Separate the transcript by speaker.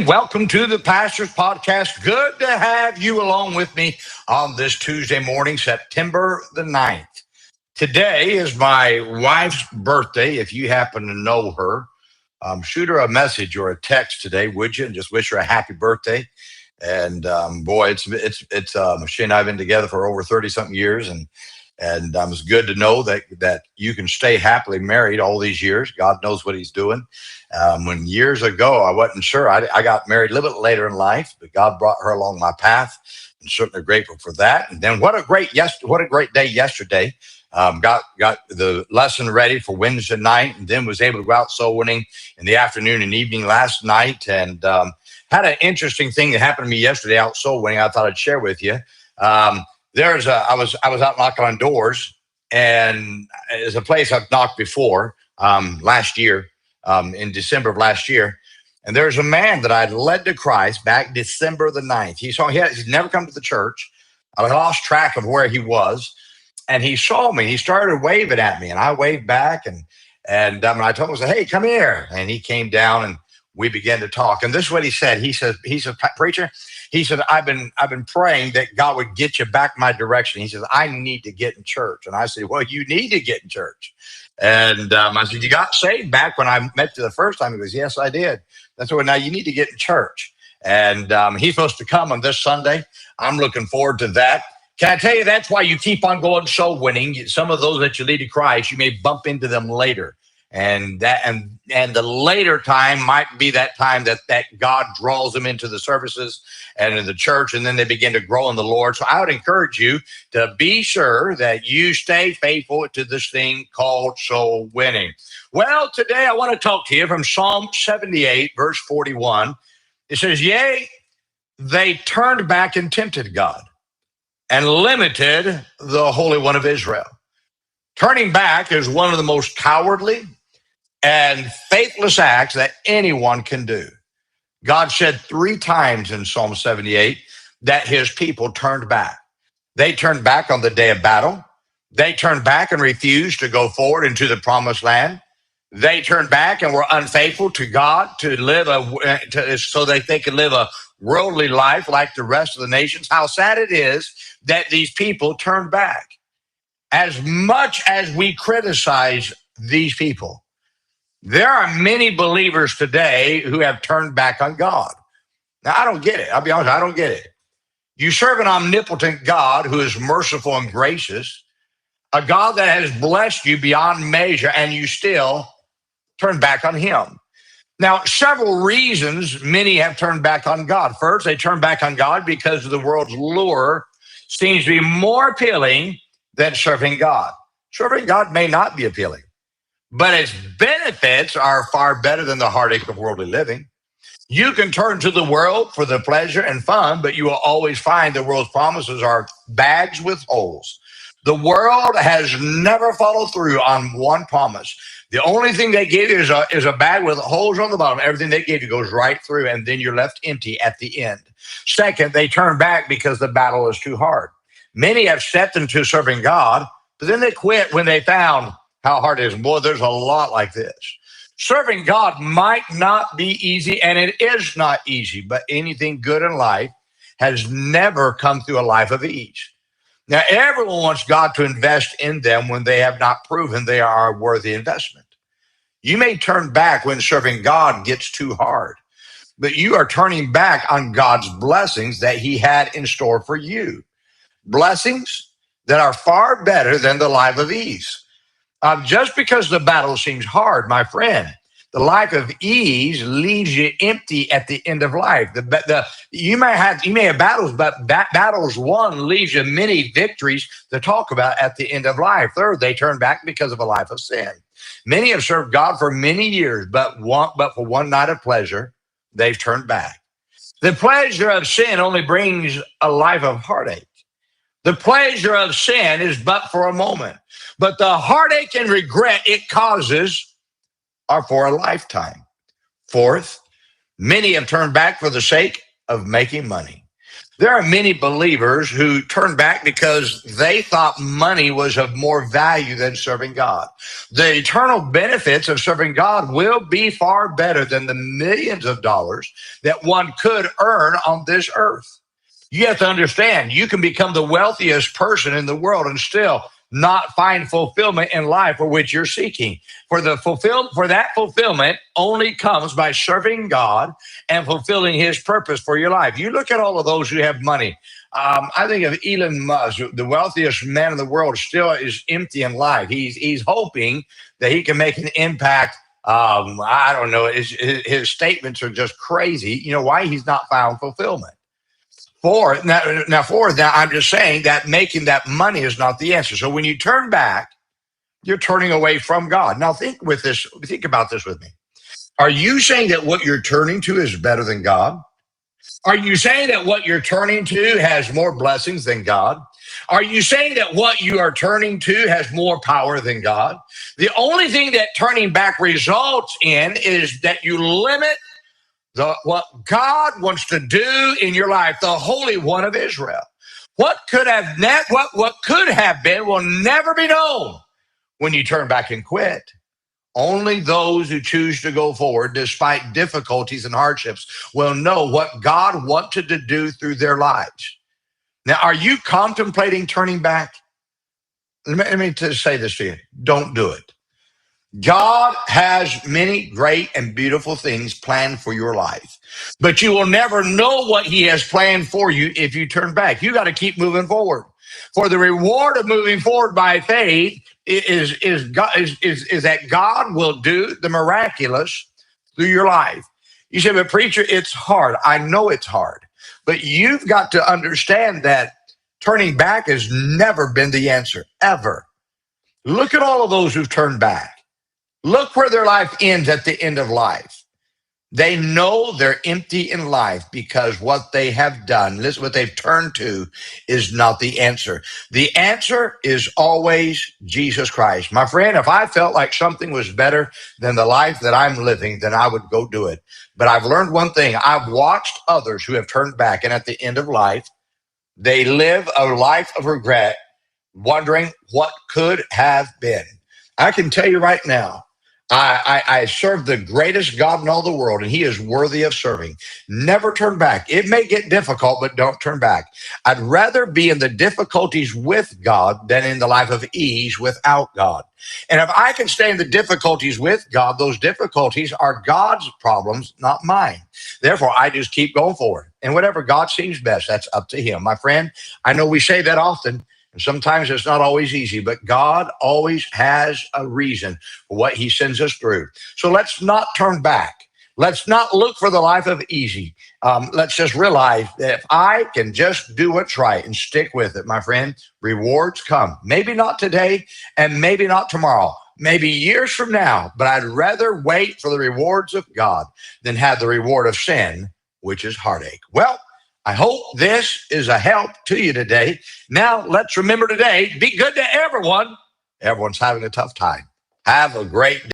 Speaker 1: morning. Welcome to the Pastor's Podcast. Good to have you along with me on this Tuesday morning, September the 9th. Today is my wife's birthday. If you happen to know her, shoot her a message or a text today, would you? And just wish her a happy birthday. And boy, she and I have been together for over 30 something years, and it's good to know that you can stay happily married all these years. God knows what He's doing. When years ago I wasn't sure, I got married a little bit later in life, but God brought her along my path, and certainly grateful for that. And then what a great day yesterday. Got the lesson ready for Wednesday night, and then was able to go out soul winning in the afternoon and evening last night, and had an interesting thing that happened to me yesterday out soul winning. I thought I'd share with you. I was out knocking on doors, and it's a place I've knocked before last year, in December of last year. And there's a man that I'd led to Christ back December the 9th. He's never come to the church. I lost track of where he was, and he saw me. He started waving at me, and I waved back, and I told him, I said, "Hey, come here." And he came down, and we began to talk. And this is what he said. He said, "Preacher," he said, I've been praying that God would get you back my direction. He says, "I need to get in church." And I said, "Well, you need to get in church." And I said, "You got saved back when I met you the first time?" He goes, "Yes, I did." That's what. Now you need to get in church. And he's supposed to come on this Sunday. I'm looking forward to that. Can I tell you, that's why you keep on going soul winning. Some of those that you lead to Christ, you may bump into them later. And the later time might be that time that God draws them into the services and in the church, and then they begin to grow in the Lord. So I would encourage you to be sure that you stay faithful to this thing called soul winning. Well, today I want to talk to you from Psalm 78, verse 41. It says, "Yea, they turned back and tempted God and limited the Holy One of Israel." Turning back is one of the most cowardly and faithless acts that anyone can do. God said 3 times in Psalm 78 that his people turned back. They turned back on the day of battle. They turned back and refused to go forward into the promised land. They turned back and were unfaithful to God to live so that they could live a worldly life like the rest of the nations. How sad it is that these people turned back. As much as we criticize these people, there are many believers today who have turned back on God. Now, I don't get it. I'll be honest, I don't get it. You serve an omnipotent God who is merciful and gracious, a God that has blessed you beyond measure, and you still turn back on him. Now, several reasons many have turned back on God. First, they turn back on God because the world's lure seems to be more appealing than serving God. Serving God may not be appealing, but its benefits are far better than the heartache of worldly living. You can turn to the world for the pleasure and fun, but you will always find the world's promises are bags with holes. The world has never followed through on one promise. The only thing they give you is a bag with holes on the bottom. Everything they give you goes right through, and then you're left empty at the end. Second, they turn back because the battle is too hard. Many have stepped into serving God, but then they quit when they found how hard it is. Boy, there's a lot like this. Serving God might not be easy, and it is not easy, but anything good in life has never come through a life of ease. Now, everyone wants God to invest in them when they have not proven they are a worthy investment. You may turn back when serving God gets too hard, but you are turning back on God's blessings that he had in store for you. Blessings that are far better than the life of ease. Just because the battle seems hard, my friend, the life of ease leaves you empty at the end of life. You may have battles, but battles won leaves you many victories to talk about at the end of life. Third, they turn back because of a life of sin. Many have served God for many years, but for one night of pleasure, they've turned back. The pleasure of sin only brings a life of heartache. The pleasure of sin is but for a moment, but the heartache and regret it causes are for a lifetime. Fourth, many have turned back for the sake of making money. There are many believers who turn back because they thought money was of more value than serving God. The eternal benefits of serving God will be far better than the millions of dollars that one could earn on this earth. You have to understand, you can become the wealthiest person in the world and still not find fulfillment in life for which you're seeking. For that fulfillment only comes by serving God and fulfilling His purpose for your life. You look at all of those who have money. I think of Elon Musk, the wealthiest man in the world, still is empty in life. He's hoping that he can make an impact. I don't know. His statements are just crazy. You know why? He's not found fulfillment. Now, I'm just saying that making that money is not the answer. So when you turn back, you're turning away from God. Now think about this with me. Are you saying that what you're turning to is better than God? Are you saying that what you're turning to has more blessings than God? Are you saying that what you are turning to has more power than God? The only thing that turning back results in is that you limit what God wants to do in your life, the Holy One of Israel. What could have been will never be known when you turn back and quit. Only those who choose to go forward despite difficulties and hardships will know what God wanted to do through their lives. Now, are you contemplating turning back? Let me just say this to you. Don't do it. God has many great and beautiful things planned for your life, but you will never know what He has planned for you if you turn back. You got to keep moving forward. For the reward of moving forward by faith is that God will do the miraculous through your life. You say, but preacher, it's hard. I know it's hard, but you've got to understand that turning back has never been the answer, ever. Look at all of those who've turned back. Look where their life ends at the end of life. They know they're empty in life because what they have done, what they've turned to, is not the answer. The answer is always Jesus Christ. My friend, if I felt like something was better than the life that I'm living, then I would go do it. But I've learned one thing. I've watched others who have turned back, and at the end of life, they live a life of regret, wondering what could have been. I can tell you right now, I serve the greatest God in all the world, and He is worthy of serving. Never turn back. It may get difficult, but don't turn back. I'd rather be in the difficulties with God than in the life of ease without God. And if I can stay in the difficulties with God, those difficulties are God's problems, not mine. Therefore, I just keep going forward. And whatever God seems best, that's up to Him. My friend, I know we say that often, and sometimes it's not always easy, but God always has a reason for what He sends us through. So let's not turn back. Let's not look for the life of easy. Let's just realize that if I can just do what's right and stick with it, my friend, rewards come. Maybe not today and maybe not tomorrow, maybe years from now, but I'd rather wait for the rewards of God than have the reward of sin, which is heartache. Well, I hope this is a help to you today. Now, let's remember today, be good to everyone. Everyone's having a tough time. Have a great day.